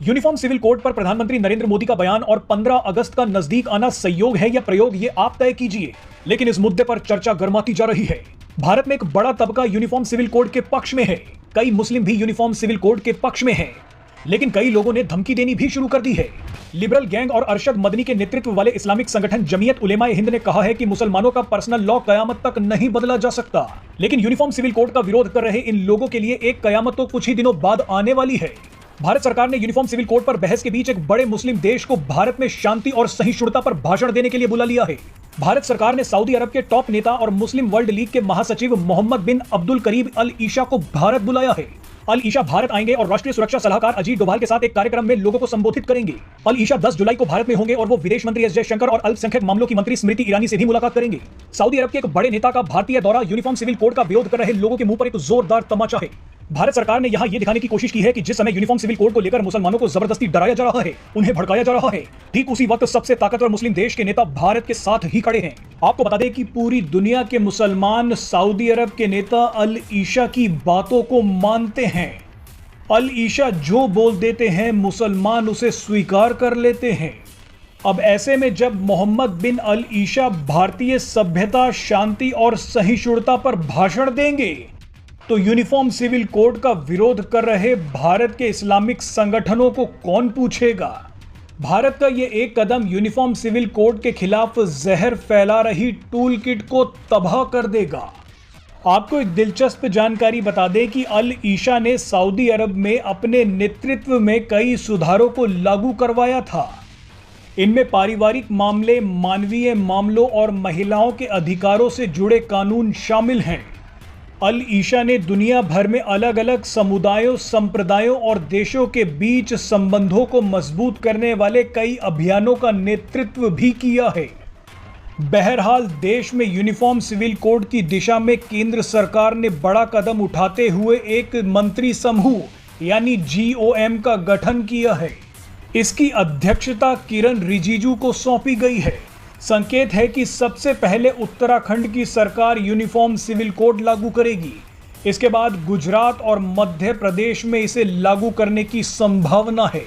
Uniform civil code पर प्रधानमंत्री नरेंद्र मोदी का बयान और 15 अगस्त का नजदीक आना संयोग है या प्रयोग, ये आप तय कीजिए। लेकिन इस मुद्दे पर चर्चा गर्माती जा रही है। भारत में एक बड़ा तबका यूनिफॉर्म सिविल कोड के पक्ष में है, कई मुस्लिम भी यूनिफॉर्म सिविल कोड के पक्ष में हैं। लेकिन कई लोगों ने धमकी देनी भी शुरू कर दी है। लिबरल गैंग और अरशद मदनी के नेतृत्व वाले इस्लामिक संगठन जमीयत उलेमाए हिंद ने कहा है कि मुसलमानों का पर्सनल लॉ कयामत तक नहीं बदला जा सकता। लेकिन यूनिफॉर्म सिविल कोड का विरोध कर रहे इन लोगों के लिए एक कयामत तो कुछ ही दिनों बाद आने वाली है। भारत सरकार ने यूनिफॉर्म सिविल कोड पर बहस के बीच एक बड़े मुस्लिम देश को भारत में शांति और सहिष्णुता पर भाषण देने के लिए बुला लिया है। भारत सरकार ने सऊदी अरब के टॉप नेता और मुस्लिम वर्ल्ड लीग के महासचिव मोहम्मद बिन अब्दुल करीम अल ईशा को भारत बुलाया है। अल ईशा भारत आएंगे और राष्ट्रीय सुरक्षा सलाहकार अजीत डोभाल के साथ एक कार्यक्रम में लोगों को संबोधित करेंगे। अल ईशा 10 जुलाई को भारत में होंगे और वो विदेश मंत्री एस जयशंकर और अल्पसंख्यक मामलों की मंत्री स्मृति ईरानी से भी मुलाकात करेंगे। सऊदी अरब के एक बड़े नेता का भारतीय दौरा यूनिफॉर्म सिविल कोड का विरोध कर रहे लोगों के मुंह पर एक जोरदार तमाचा है। भारत सरकार ने यहां यह दिखाने की कोशिश की है कि जिस समय यूनिफॉर्म सिविल कोड को लेकर मुसलमानों को जबरदस्ती डराया जा रहा है, उन्हें भड़काया जा रहा है, ठीक उसी वक्त सबसे ताकतवर मुस्लिम देश के नेता भारत के साथ ही खड़े हैं। आपको बता दें कि पूरी दुनिया के मुसलमान सऊदी अरब के नेता अल ईशा की बातों को मानते हैं। अल ईशा जो बोल देते हैं मुसलमान उसे स्वीकार कर लेते हैं। अब ऐसे में जब मोहम्मद बिन अल ईशा भारतीय सभ्यता, शांति और सहिष्णुता पर भाषण देंगे तो यूनिफॉर्म सिविल कोड का विरोध कर रहे भारत के इस्लामिक संगठनों को कौन पूछेगा। भारत का यह एक कदम यूनिफॉर्म सिविल कोड के खिलाफ जहर फैला रही टूल किट को तबाह कर देगा। आपको एक दिलचस्प जानकारी बता दें कि अल ईशा ने सऊदी अरब में अपने नेतृत्व में कई सुधारों को लागू करवाया था। इनमें पारिवारिक मामले, मानवीय मामलों और महिलाओं के अधिकारों से जुड़े कानून शामिल हैं। अल ईशा ने दुनिया भर में अलग अलग समुदायों, संप्रदायों और देशों के बीच संबंधों को मजबूत करने वाले कई अभियानों का नेतृत्व भी किया है। बहरहाल देश में यूनिफॉर्म सिविल कोड की दिशा में केंद्र सरकार ने बड़ा कदम उठाते हुए एक मंत्री समूह यानी GOM का गठन किया है। इसकी अध्यक्षता किरण रिजिजू को सौंपी गई है। संकेत है कि सबसे पहले उत्तराखंड की सरकार यूनिफॉर्म सिविल कोड लागू करेगी। इसके बाद गुजरात और मध्य प्रदेश में इसे लागू करने की संभावना है।